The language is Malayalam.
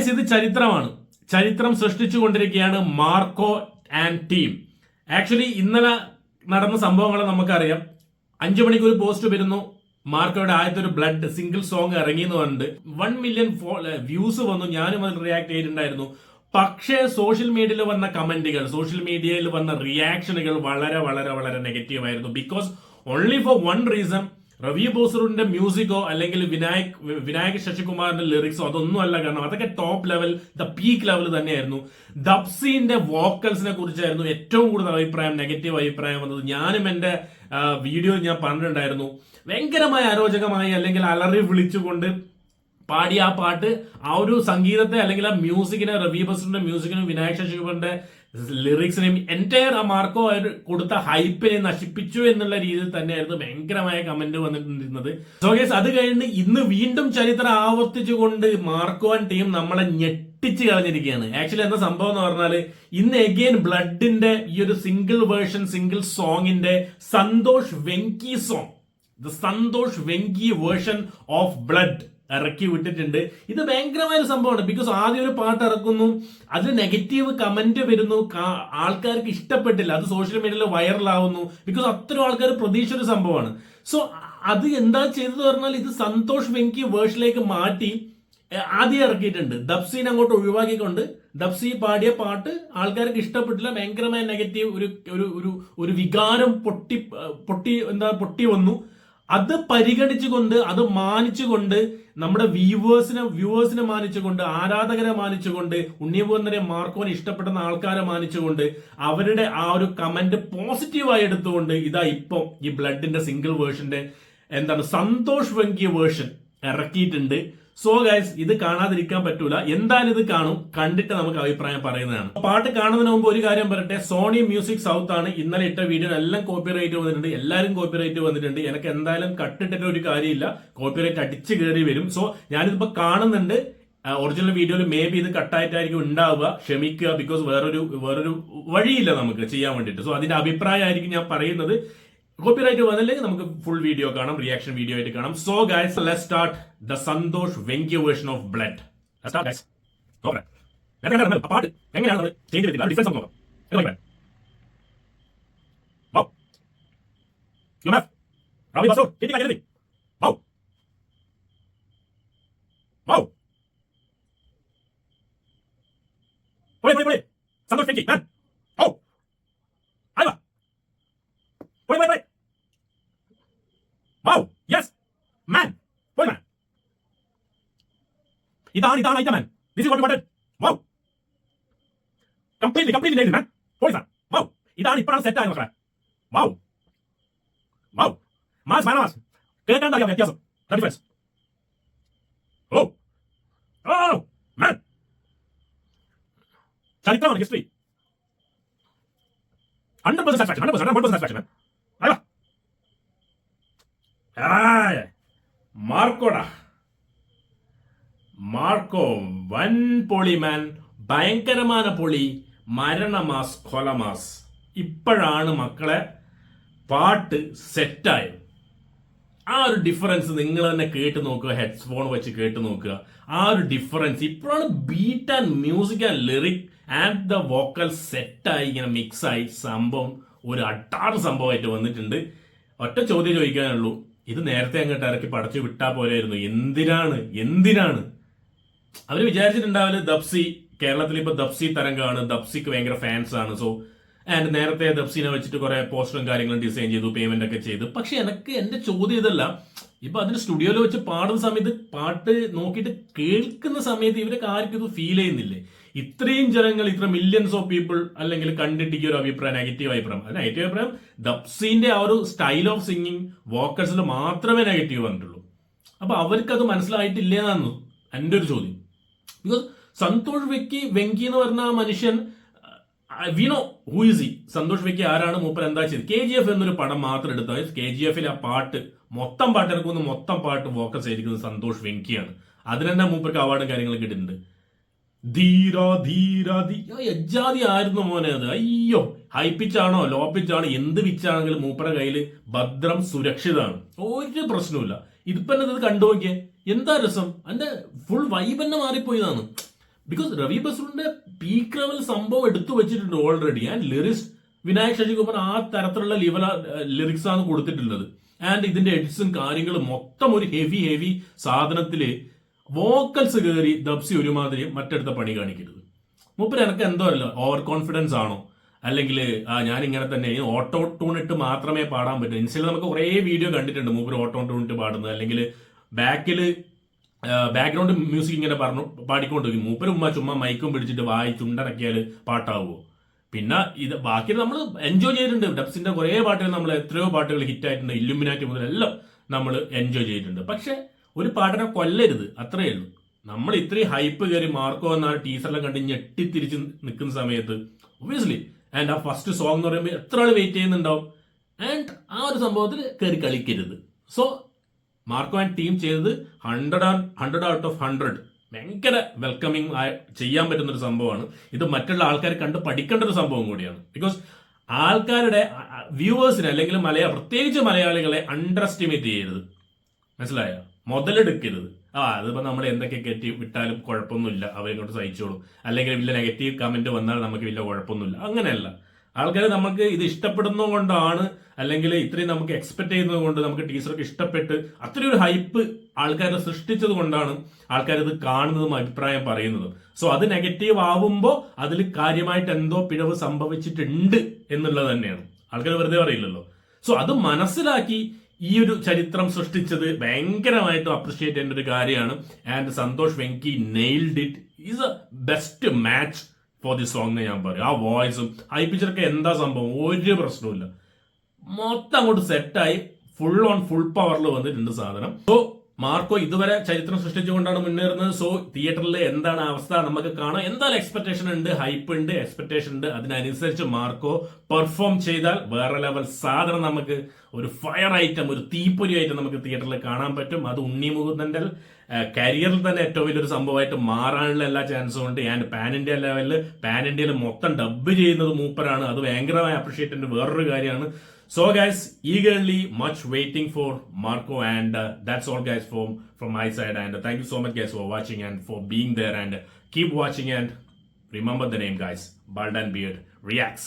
ഗൈസ് ഇത് ചരിത്രമാണ്. ചരിത്രം സൃഷ്ടിച്ചുകൊണ്ടിരിക്കുകയാണ് മാർക്കോ ആൻഡ് ടീം. ആക്ച്വലി ഇന്നലെ നടന്ന സംഭവങ്ങൾ നമുക്കറിയാം. 5 മണിക്ക് ഒരു പോസ്റ്റ് വരുന്നു, മാർക്കോയുടെ ആദ്യത്തെ ഒരു ബ്ലഡ് സിംഗിൾ സോങ് ഇറങ്ങി എന്ന് പറഞ്ഞിട്ട് 1 മില്യൺ വ്യൂസ് വന്നു. ഞാനും അതിൽ റിയാക്ട് ചെയ്തിട്ടുണ്ടായിരുന്നു. പക്ഷേ സോഷ്യൽ മീഡിയയിൽ വന്ന കമന്റുകൾ, സോഷ്യൽ മീഡിയയിൽ വന്ന റിയാക്ഷനുകൾ വളരെ വളരെ വളരെ നെഗറ്റീവ് ആയിരുന്നു. Because only for one reason, Ravi ബോസറിന്റെ മ്യൂസിക്കോ അല്ലെങ്കിൽ വിനായക് ശശികുമാറിന്റെ ലിറിക്സോ അതൊന്നും അല്ല. കാരണം അതൊക്കെ top level, the peak level തന്നെയായിരുന്നു. ദബ്സിന്റെ വോക്കൽസിനെ കുറിച്ചായിരുന്നു ഏറ്റവും കൂടുതൽ അഭിപ്രായം, നെഗറ്റീവ് അഭിപ്രായം വന്നത്. ഞാനും എന്റെ വീഡിയോയിൽ ഞാൻ പറഞ്ഞിട്ടുണ്ടായിരുന്നു, ഭയങ്കരമായ അരോചകമായി അല്ലെങ്കിൽ അലറി വിളിച്ചുകൊണ്ട് പാടിയ ആ പാട്ട്, ആ ഒരു സംഗീതത്തെ അല്ലെങ്കിൽ ആ മ്യൂസിക്കിനെ, റവി ബോസറിന്റെ മ്യൂസിക്കിനും വിനായക് ശശികുമാറിന്റെ ലിറിക്സിനെയും എൻറ്റയർ ആ മാർക്കോ കൊടുത്ത ഹൈപ്പിനെ നശിപ്പിച്ചു എന്നുള്ള രീതിയിൽ തന്നെയായിരുന്നു ഭയങ്കരമായ കമന്റ് വന്നിട്ടുണ്ടിരുന്നത്. സോ ഗൈസ്, അത് കഴിഞ്ഞ് ഇന്ന് വീണ്ടും ചരിത്രം ആവർത്തിച്ചുകൊണ്ട് മാർക്കോ ആൻഡ് ടീം നമ്മളെ ഞെട്ടിച്ച് കളഞ്ഞിരിക്കുകയാണ്. ആക്ച്വലി എന്താ സംഭവം എന്ന് പറഞ്ഞാൽ, ഇന്ന് എഗെയിൻ ബ്ലഡിന്റെ ഈ ഒരു സിംഗിൾ സോങ്ങിന്റെ Santhosh Venky song, the Santhosh Venky version of blood ഇറക്കി വിട്ടിട്ടുണ്ട്. ഇത് ഭയങ്കരമായ ഒരു സംഭവമാണ്. ബിക്കോസ് ആദ്യം ഒരു പാട്ട് ഇറക്കുന്നു, അതിൽ നെഗറ്റീവ് കമന്റ് വരുന്നു, ആൾക്കാർക്ക് ഇഷ്ടപ്പെട്ടില്ല, അത് സോഷ്യൽ മീഡിയയിൽ വൈറലാവുന്നു. ബിക്കോസ് അത്രയും ആൾക്കാർ പ്രതീക്ഷിച്ചൊരു സംഭവമാണ്. സോ അത് എന്താ ചെയ്തത് പറഞ്ഞാൽ, ഇത് സന്തോഷ് വെങ്കി വേർഷനിലേക്ക് മാറ്റി ആദ്യം ഇറക്കിയിട്ടുണ്ട്. ദബ്സീനെ അങ്ങോട്ട് ഒഴിവാക്കിക്കൊണ്ട് ദബ്സി പാടിയ പാട്ട് ആൾക്കാർക്ക് ഇഷ്ടപ്പെട്ടില്ല, ഭയങ്കരമായ നെഗറ്റീവ് ഒരു വികാരം പൊട്ടി വന്നു. അത് പരിഗണിച്ചുകൊണ്ട്, അത് മാനിച്ചുകൊണ്ട്, നമ്മുടെ വ്യൂവേഴ്സിനെ മാനിച്ചുകൊണ്ട്, ആരാധകരെ മാനിച്ചുകൊണ്ട്, ഉണ്ണിമുകുന്ദനെ മാർക്കോനെ ഇഷ്ടപ്പെടുന്ന ആൾക്കാരെ മാനിച്ചുകൊണ്ട്, അവരുടെ ആ ഒരു കമന്റ് പോസിറ്റീവായി എടുത്തുകൊണ്ട് ഇതാ ഇപ്പം ഈ ബ്ലഡിന്റെ സിംഗിൾ വേർഷന്റെ സന്തോഷ് വെങ്കി വേർഷൻ ഇറക്കിയിട്ടുണ്ട്. സോ ഗൈസ്, ഇത് കാണാതിരിക്കാൻ പറ്റൂല. എന്തായാലും ഇത് കാണും, കണ്ടിട്ട് നമുക്ക് അഭിപ്രായം പറയുന്നതാണ്. പാട്ട് കാണുന്നതിന് മുമ്പ് ഒരു കാര്യം പറയട്ടെ, സോണി മ്യൂസിക് സൗത്ത് ആണ് ഇന്നലെ ഇട്ട വീഡിയോ എല്ലാം കോപ്പിറൈറ്റ് വന്നിട്ടുണ്ട്. എല്ലാവരും കോപ്പിറൈറ്റ് വന്നിട്ടുണ്ട്. എനിക്ക് എന്തായാലും കട്ടിട്ടിട്ട് ഒരു കാര്യമില്ല, കോപ്പിറൈറ്റ് അടിച്ചു കയറി വരും. സോ ഞാനിതിപ്പോ കാണുന്നുണ്ട്. ഒറിജിനൽ വീഡിയോയിൽ മേ ബി ഇത് കട്ടായിട്ടായിരിക്കും ഉണ്ടാവുക, ക്ഷമിക്കുക. ബിക്കോസ് വേറൊരു വഴിയില്ല നമുക്ക് ചെയ്യാൻ വേണ്ടിയിട്ട്. സോ അതിന്റെ അഭിപ്രായമായിരിക്കും ഞാൻ പറയുന്നത്. കോപ്പിറൈറ്റ് വന്നില്ലെങ്കിൽ നമുക്ക് ഫുൾ വീഡിയോ കാണാം, റിയാക്ഷൻ വീഡിയോ ആയിട്ട് കാണാം. So guys, let's start the Santhosh Venky version of blood. Start guys. നോക്കട്ടെ പാട്ട് എങ്ങനെയാണ് നമ്മൾ ചേഞ്ച് ചെയ്തില്ല, ഡിഫറൻസ് നോക്കാം. റവി ബസൂർ കേട്ടില്ല. വൗ വൗ സന്തോഷ് വെങ്കി മാൻ. ഓ അയ്യോ wait. Wow, yes, man. Wait, man. ഇതാണ് item, man. This is what you wanted. Wow. Completely nailed it, man. Wait, man. Wow. ഇതാണ് ഇപ്പോഴാണ് സെറ്റ് ആയി നോക്കണേ. Wow. മാസ്. കേൾക്കാൻ അറിയാം വ്യത്യാസം. ഡിഫറൻസ്. Oh, man. ചരിത്രമാണ്, ഹിസ്റ്ററി. 100% satisfaction, man. മാർക്കോ വൻ പൊളി, മാൻ. ഭയങ്കരமான പൊളി, മരണമാസ്, കൊലമാസ്. ഇപ്പോഴാണ് മക്കളെ പാട്ട് സെറ്റായത്. ആ ഒരു ഡിഫറൻസ് നിങ്ങൾ തന്നെ കേട്ട് നോക്കുക, ഹെഡ്ഫോൺ വെച്ച് കേട്ട് നോക്കുക. ആ ഒരു ഡിഫറൻസ് ഇപ്പോഴാണ്. Beat and music and lyric and the vocal സെറ്റായി, ഇങ്ങനെ മിക്സായി സംഭവം ഒരു അട്ടാറ് സംഭവമായിട്ട് വന്നിട്ടുണ്ട്. ഒറ്റ ചോദ്യം ചോദിക്കാനുള്ളൂ, ഇത് നേരത്തെ അങ്ങോട്ട് ഇറക്കി പടച്ചു വിട്ടാ പോലെയായിരുന്നു. എന്തിനാണ് അവര് വിചാരിച്ചിട്ടുണ്ടാവില്ല. ദബ്സി കേരളത്തിൽ ഇപ്പൊ ദബ്സി തരംഗമാണ്, ദബ്സിക്ക് ഭയങ്കര ഫാൻസ് ആണ്. സോ ആൻഡ് നേരത്തെ ദബ്സിനെ വെച്ചിട്ട് കുറെ പോസ്റ്ററും കാര്യങ്ങളും ഡിസൈൻ ചെയ്തു, പേയ്മെന്റ് ഒക്കെ ചെയ്തു. പക്ഷെ എന്റെ ചോദ്യം ഇതല്ല. ഇപ്പൊ അതിന് സ്റ്റുഡിയോയിൽ വെച്ച് പാടുന്ന സമയത്ത്, പാട്ട് നോക്കിയിട്ട് കേൾക്കുന്ന സമയത്ത് ഇവരൊക്കെ ആർക്കും ഇത് ഫീൽ ചെയ്യുന്നില്ലേ? ഇത്രയും ജനങ്ങൾ, ഇത്ര മില്യൺസ് ഓഫ് പീപ്പിൾ അല്ലെങ്കിൽ കണ്ടിട്ട് ഈ ഒരു അഭിപ്രായം, നെഗറ്റീവ് അഭിപ്രായം ദബ്സിന്റെ ആ ഒരു സ്റ്റൈൽ ഓഫ് സിംഗിങ് വോക്കൽസിൽ മാത്രമേ നെഗറ്റീവ് വന്നിട്ടുള്ളൂ. അപ്പൊ അവർക്കത് മനസ്സിലായിട്ടില്ല എന്നാണ് എന്റെ ഒരു ചോദ്യം. ബിക്കോസ് സന്തോഷ് വെങ്കി എന്ന് പറഞ്ഞ ആ മനുഷ്യൻ, we know who is he. Santhosh Venky ആരാണ്, മൂപ്പർ എന്താ ചെയ്ത്. KGF എന്നൊരു പടം മാത്രം എടുത്താൽ KGF ആ പാട്ട് മൊത്തം പാട്ട് ഇറക്കുന്ന മൊത്തം പാട്ട് വോക്കൽസ് ആയിരിക്കുന്നത് സന്തോഷ് വെങ്കിയാണ്. അതിന് തന്നെ മൂപ്പർക്ക് അവാർഡും കാര്യങ്ങളും കിട്ടിയിട്ടുണ്ട്. എജ്ജാതി ആയിരുന്നു മോനെ അത്. അയ്യോ, ഹൈ പിച്ചാണോ ലോ പിച്ചാണോ എന്ത് പിച്ചാണെങ്കിലും മൂപ്പറ കയ്യിൽ ഭദ്രം സുരക്ഷിതമാണ്, ഒരു പ്രശ്നവുമില്ല. ഇതിപ്പോ ഇത് കണ്ടു നോക്കിയേ, എന്താ രസം. അതിന്റെ ഫുൾ വൈബ് തന്നെ മാറിപ്പോയതാണ്. ബിക്കോസ് രവി ബസ്രൂറിന്റെ പീക്ക് ലെവൽ സംഭവം എടുത്തു വെച്ചിട്ടുണ്ട് already. And lyrics Vinayak Sasikumar ആ തരത്തിലുള്ള ലിറിക്സ് ആണ് കൊടുത്തിട്ടുള്ളത്. ആൻഡ് ഇതിന്റെ എഡിറ്റ്സും കാര്യങ്ങളും മൊത്തം ഒരു ഹെവി സാധനത്തില് വോക്കൽസ് കയറി ദബ്സി ഒരുമാതിരി മറ്റടുത്ത പണി കാണിക്കരുത്. മൂപ്പര് എനിക്ക് എന്തോ അല്ല, ഓവർ കോൺഫിഡൻസ് ആണോ, അല്ലെങ്കിൽ ഞാൻ ഇങ്ങനെ തന്നെ ഓട്ടോ ട്യൂൺ ഇട്ട് മാത്രമേ പാടാൻ പറ്റൂ. ഇൻസ്റ്റയിൽ നമുക്ക് കുറേ വീഡിയോ കണ്ടിട്ടുണ്ട് മൂപ്പര് ഓട്ടോ ട്യൂൺ ഇട്ട് പാടുന്നത്, അല്ലെങ്കിൽ ബാക്ക്ഗ്രൗണ്ട് മ്യൂസിക് ഇങ്ങനെ പാടിക്കൊണ്ടിരിക്കും. മൂപ്പര് ചുമ്മാ മൈക്കും പിടിച്ചിട്ട് വായി ചുണ്ടനക്കിയാൽ പാട്ടാവുമോ? പിന്നെ ഇത് ബാക്കി നമ്മൾ എൻജോയ് ചെയ്തിട്ടുണ്ട്. ഡബ്സിന്റെ കുറേ പാട്ടുകൾ, നമ്മൾ എത്രയോ പാട്ടുകൾ ഹിറ്റ് ആയിട്ടുണ്ട്. ഇല്ലുമിനാറ്റി മുതലെല്ലാം നമ്മൾ എൻജോയ് ചെയ്തിട്ടുണ്ട്. പക്ഷെ ഒരു പാട്ടിനെ കൊല്ലരുത്, അത്രയേ ഉള്ളൂ. നമ്മൾ ഇത്രയും ഹൈപ്പ് കയറി മാർക്കോ എന്ന ടീച്ചറിനെ കണ്ട് ഞെട്ടിത്തിരിച്ച് നിൽക്കുന്ന സമയത്ത് ഒബ്വിയസ്ലി ആൻഡ് ആ ഫസ്റ്റ് സോങ് എന്ന് പറയുമ്പോൾ എത്ര ആൾ വെയിറ്റ് ചെയ്യുന്നുണ്ടാവും. ആൻഡ് ആ ഒരു സംഭവത്തിൽ കയറി കളിക്കരുത്. സോ മാർക്കോ ആൻഡ് ടീം ചെയ്തത് 100 ഔട്ട് ഓഫ് 100 ഭയങ്കര വെൽക്കമിങ് ചെയ്യാൻ പറ്റുന്ന ഒരു സംഭവമാണ്. ഇത് മറ്റുള്ള ആൾക്കാർ കണ്ട് പഠിക്കേണ്ട ഒരു സംഭവം കൂടിയാണ്. ബിക്കോസ് ആൾക്കാരുടെ വ്യൂവേഴ്സിനെ അല്ലെങ്കിൽ പ്രത്യേകിച്ച് മലയാളികളെ അണ്ടർ എസ്റ്റിമേറ്റ് ചെയ്യരുത്, മനസ്സിലായോ? മുതലെടുക്കരുത്. അതിപ്പോ നമ്മൾ എന്തൊക്കെ കയറ്റി വിട്ടാലും കുഴപ്പമൊന്നുമില്ല, അവരിങ്ങോട്ട് സഹിച്ചോളും, അല്ലെങ്കിൽ വലിയ നെഗറ്റീവ് കമന്റ് വന്നാൽ നമുക്ക് വലിയ കുഴപ്പമൊന്നുമില്ല. അങ്ങനെയല്ല. ആൾക്കാർ നമുക്ക് ഇത് ഇഷ്ടപ്പെടുന്നത് കൊണ്ടാണ്, അല്ലെങ്കിൽ ഇത്രയും നമുക്ക് എക്സ്പെക്ട് ചെയ്യുന്നത് കൊണ്ട്, നമുക്ക് ടീച്ചർക്ക് ഇഷ്ടപ്പെട്ട് അത്രയും ഒരു ഹൈപ്പ് ആൾക്കാരെ സൃഷ്ടിച്ചത് കൊണ്ടാണ് ആൾക്കാർ ഇത് കാണുന്നതും അഭിപ്രായം പറയുന്നതും. സോ അത് നെഗറ്റീവ് ആവുമ്പോൾ അതിൽ കാര്യമായിട്ട് എന്തോ പിഴവ് സംഭവിച്ചിട്ടുണ്ട് എന്നുള്ളത് തന്നെയാണ്. ആൾക്കാർ വെറുതെ പറയില്ലല്ലോ. സോ അത് മനസ്സിലാക്കി ഈ ഒരു ചരിത്രം സൃഷ്ടിച്ചത് ഭയങ്കരമായിട്ട് അപ്രിഷിയേറ്റ് ചെയ്യേണ്ട ഒരു കാര്യമാണ്. And Santhosh Venky nailed it. Is a best match for the song എന്ന് ഞാൻ പറയും. ആ വോയിസും ഹൈ പിച്ചറൊക്കെ എന്താ സംഭവം, ഒരു പ്രശ്നവുമില്ല. മൊത്തം അങ്ങോട്ട് സെറ്റായി ഫുൾ പവറിൽ വന്നിട്ടുണ്ട് സാധനം. സോ മാർക്കോ ഇതുവരെ ചരിത്രം സൃഷ്ടിച്ചുകൊണ്ടാണ് മുന്നേറുന്നത്. സോ തിയേറ്ററിൽ എന്താണ് അവസ്ഥ നമുക്ക് കാണാം. എന്തായാലും എക്സ്പെക്ടേഷൻ ഉണ്ട്, ഹൈപ്പ് ഉണ്ട്, എക്സ്പെക്ടേഷൻ ഉണ്ട്. അതിനനുസരിച്ച് മാർക്കോ പെർഫോം ചെയ്താൽ വേറെ ലെവൽ സാധനം, നമുക്ക് ഒരു ഫയർ ഐറ്റം, ഒരു തീപ്പൊരി ഐറ്റം നമുക്ക് തിയേറ്ററിൽ കാണാൻ പറ്റും. അത് ഉണ്ണി മുകുന്ദന്റെ കരിയറിൽ തന്നെ ഏറ്റവും വലിയൊരു സംഭവമായിട്ട് മാറാനുള്ള എല്ലാ ചാൻസും ഉണ്ട്. ആൻഡ് പാൻ ഇന്ത്യ ലെവലിൽ പാൻ ഇന്ത്യയിൽ മൊത്തം ഡബ് ചെയ്യുന്നത് മൂപ്പരാണ്. അത് ഭയങ്കരമായി അപ്രീഷിയേറ്റ് ചെയ്യുന്ന വേറൊരു കാര്യമാണ്. So guys, eagerly much waiting for Marco, and that's all guys from my side, and thank you so much guys for watching and for being there, and keep watching and remember the name guys, Bald and Beard Reacts.